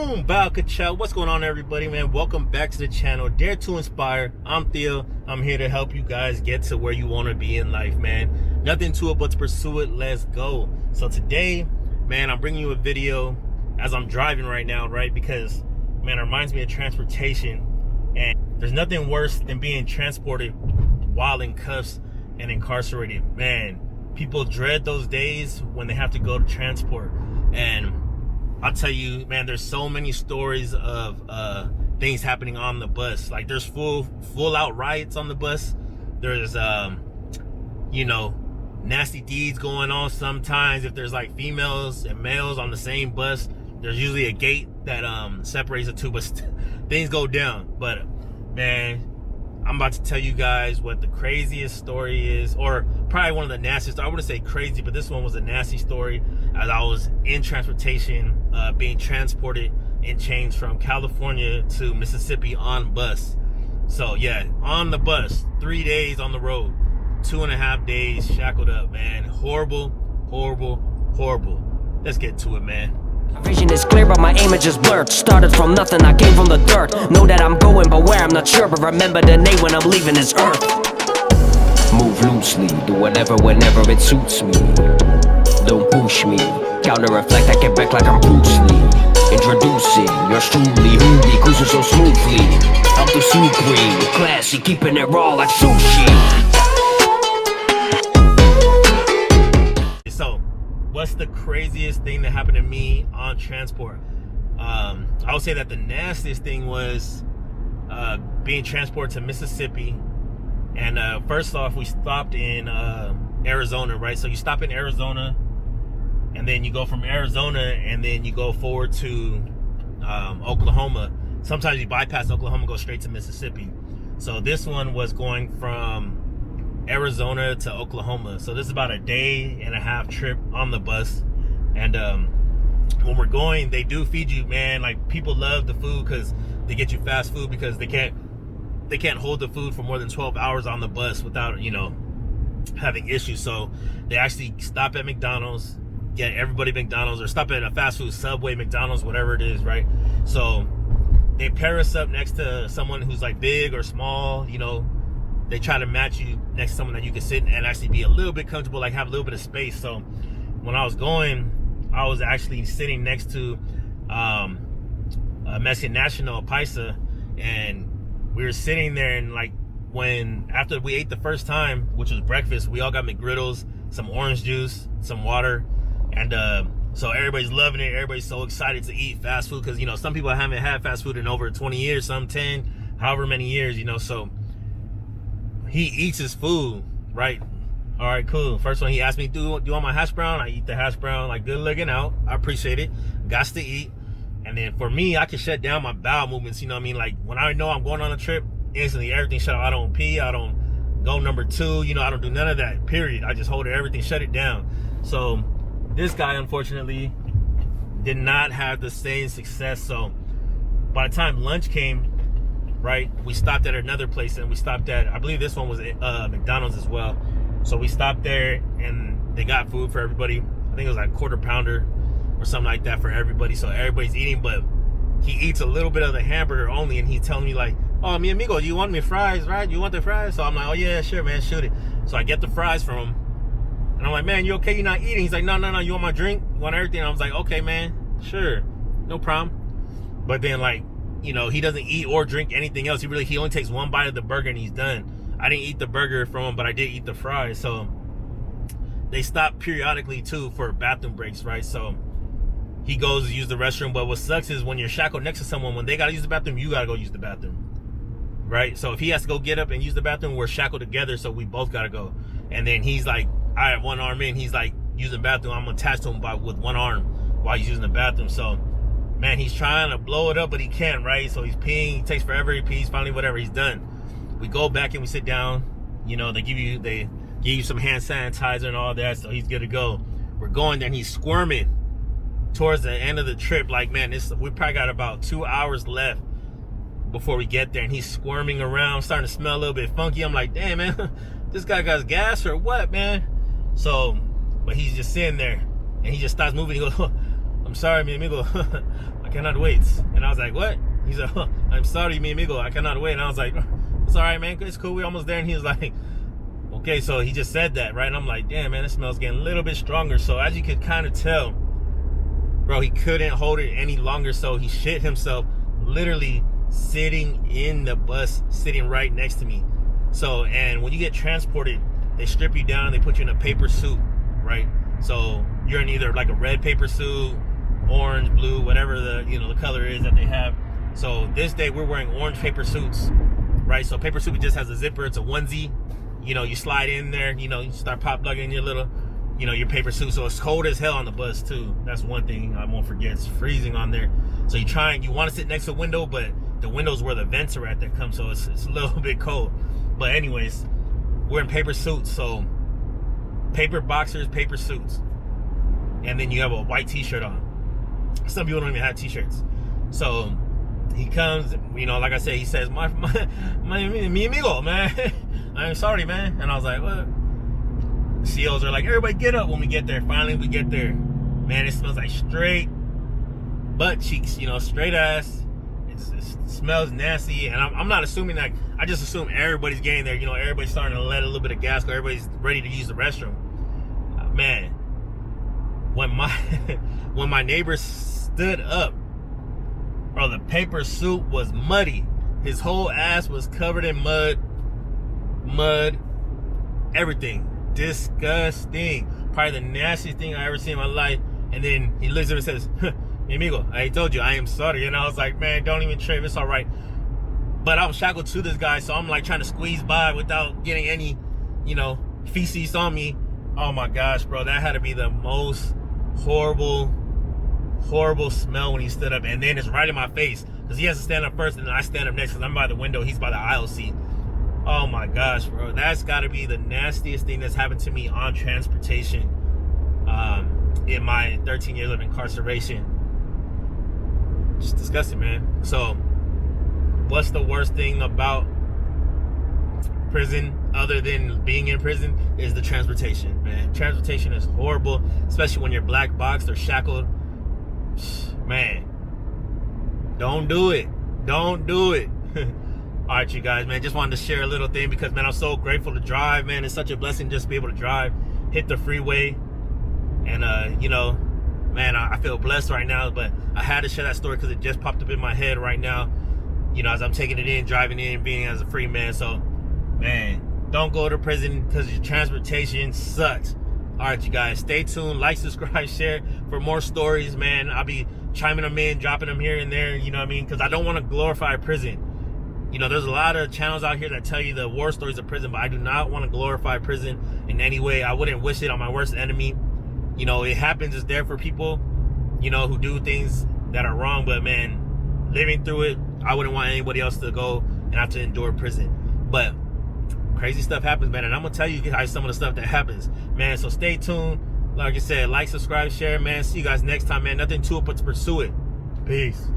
Boom, bow, ka-chow. What's going on, everybody, man? Welcome back to the channel, Dare to Inspire. I'm Theo. I'm here to help you guys get to where you want to be in life, man. Nothing to it but to pursue it. Let's go. So today, man, I'm bringing you a video as I'm driving right now, right? Because, man, it reminds me of transportation. And there's nothing worse than being transported while in cuffs and incarcerated. Man, people dread those days when they have to go to transport. And I'll tell you, man, there's so many stories of things happening on the bus. Like, there's full out riots on the bus. There's nasty deeds going on sometimes. If there's like females and males on the same bus, there's usually a gate that separates the two, but things go down. But man, I'm about to tell you guys what the craziest story is, or probably one of the nastiest. I wouldn't say crazy, but this one was a nasty story. As I was in transportation, being transported in chains from California to Mississippi on bus. So yeah, on the bus, 3 days on the road, 2.5 days shackled up, man. Horrible, horrible, horrible. Let's get to it, man. Vision is clear, but my aim is just blurred. Started from nothing, I came from the dirt. Know that I'm going, but where I'm not sure. But remember the name when I'm leaving this earth. Move loosely, do whatever, whenever it suits me. Don't push me, counter-reflect, I get back like I'm Bruce Lee. Introducing yours truly, who be cruising so smoothly. I'm the soup queen, classy, keeping it raw like sushi. So, what's the craziest thing that happened to me on transport? I would say that the nastiest thing was being transported to Mississippi. And first off, we stopped in Arizona, right? So you stop in Arizona, and then you go from Arizona, and then you go forward to Oklahoma. Sometimes you bypass Oklahoma, go straight to Mississippi. So this one was going from Arizona to Oklahoma. So this is about a 1.5-day trip on the bus. And when we're going, they do feed you, man. Like, people love the food because they get you fast food, because they can't hold the food for more than 12 hours on the bus without, having issues. So they actually stop at McDonald's, get everybody McDonald's, or stop at a fast food, Subway, McDonald's, whatever it is, right? So they pair us up next to someone who's like big or small. They try to match you next to someone that you can sit and actually be a little bit comfortable, like have a little bit of space. So when I was going, I was actually sitting next to a Mexican national, Paisa, and we were sitting there, and like, after we ate the first time, which was breakfast, we all got McGriddles, some orange juice, some water, and so everybody's loving it. Everybody's so excited to eat fast food, because some people haven't had fast food in over 20 years, some 10, however many years, so he eats his food, right? All right, cool. First one, he asked me, do you want my hash brown? I eat the hash brown, like, good looking out. I appreciate it. Gots to eat. And then for me, I can shut down my bowel movements, Like, when I know I'm going on a trip, instantly everything shut off. I don't pee, I don't go number 2, I don't do none of that, period. I just hold it, everything, shut it down. So this guy, unfortunately, did not have the same success. So by the time lunch came, right, we stopped at another place, and we stopped at, I believe this one was McDonald's as well. So we stopped there, and they got food for everybody. I think it was like quarter pounder or something like that for everybody. So everybody's eating, but he eats a little bit of the hamburger only, and he's telling me like, oh, mi amigo, you want me fries, right? You want the fries? So I'm like, oh yeah, sure, man, shoot it. So I get the fries from him, and I'm like, man, you okay? You're not eating? He's like, no, you want my drink? You want everything? I was like, okay, man, sure, no problem. But then, like, he doesn't eat or drink anything else. He only takes one bite of the burger and he's done. I didn't eat the burger from him, but I did eat the fries. So they stop periodically too for bathroom breaks, right? So he goes to use the restroom. But what sucks is when you're shackled next to someone, when they gotta use the bathroom, you gotta go use the bathroom, right? So if he has to go get up and use the bathroom, we're shackled together, so we both gotta go. And then he's like, I have one arm in, he's like using the bathroom, I'm attached to him with one arm while he's using the bathroom. So man, he's trying to blow it up, but he can't, right? So he's peeing, he takes forever, he pees, finally whatever, he's done. We go back and we sit down, they give you some hand sanitizer and all that, so he's good to go. We're going there, and he's squirming towards the end of the trip. Like, man, we probably got about 2 hours left before we get there, and he's squirming around, starting to smell a little bit funky. I'm like, damn, man, this guy got gas or what, man? So, but he's just sitting there, and he just stops moving. He goes, I'm sorry, mi amigo. I cannot wait. And I was like, what? He's like, I'm sorry, mi amigo, I cannot wait. And I was like, it's all right, man, it's cool, we're almost there. And he was like, okay, so he just said that, right? And I'm like, damn, man, this smells getting a little bit stronger. So as you could kind of tell, bro, he couldn't hold it any longer, so he shit himself, literally sitting in the bus, sitting right next to me. So, and when you get transported, they strip you down, they put you in a paper suit, right? So you're in either like a red paper suit, orange, blue, whatever the, you know, the color is that they have. So this day we're wearing orange paper suits, right? So paper suit just has a zipper, it's a onesie. You know, you slide in there, you know, you start pop plugging your little, you know, your paper suit. So it's cold as hell on the bus too. That's one thing I won't forget. It's freezing on there. So you want to sit next to a window, but the window's where the vents are at that come, so it's a little bit cold. But anyways, we're in paper suits, so paper boxers, paper suits, and then you have a white t-shirt on. Some people don't even have t-shirts. So he comes, you know, like I said, he says, mi amigo, man, I'm sorry, man. And I was like, what? COs are like, everybody get up when we get there. Finally we get there, man. It smells like straight butt cheeks, you know, straight ass. It smells nasty, and I'm not assuming that. I just assume everybody's getting there. You know, everybody's starting to let a little bit of gas go. Everybody's ready to use the restroom. Man, when my neighbor stood up, bro, the paper suit was muddy. His whole ass was covered in mud, everything. Disgusting. Probably the nastiest thing I ever seen in my life. And then he looks at me and says, mi amigo, I told you, I am sorry. And I was like, man, don't even trip, it's all right. But I was shackled to this guy, so I'm like trying to squeeze by without getting any, you know, feces on me. Oh my gosh, bro, that had to be the most horrible smell when he stood up. And then it's right in my face, because he has to stand up first, and then I stand up next, because I'm by the window, he's by the aisle seat. Oh my gosh, bro, that's got to be the nastiest thing that's happened to me on transportation in my 13 years of incarceration. Just disgusting, man. So what's the worst thing about prison other than being in prison is the transportation, man. Transportation is horrible, especially when you're black boxed or shackled. Man, don't do it. Don't do it. All right, you guys, man, just wanted to share a little thing because, man, I'm so grateful to drive, man. It's such a blessing just to be able to drive, hit the freeway. And, you know, man, I feel blessed right now, but I had to share that story because it just popped up in my head right now, you know, as I'm taking it in, driving in, being as a free man. So, man, don't go to prison because your transportation sucks. All right, you guys, stay tuned, like, subscribe, share for more stories, man. I'll be chiming them in, dropping them here and there, you know what I mean? Because I don't want to glorify prison. You know, there's a lot of channels out here that tell you the war stories of prison, but I do not want to glorify prison in any way. I wouldn't wish it on my worst enemy. You know, it happens. It's there for people, you know, who do things that are wrong. But, man, living through it, I wouldn't want anybody else to go and have to endure prison. But crazy stuff happens, man. And I'm going to tell you guys some of the stuff that happens, man. So stay tuned. Like I said, like, subscribe, share, man. See you guys next time, man. Nothing to it but to pursue it. Peace.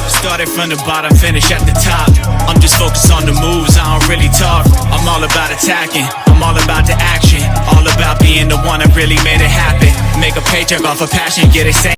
Started from the bottom, finish at the top. I'm just focused on the moves, I don't really talk. I'm all about attacking, I'm all about the action. All about being the one that really made it happen. Make a paycheck off of passion, get it same.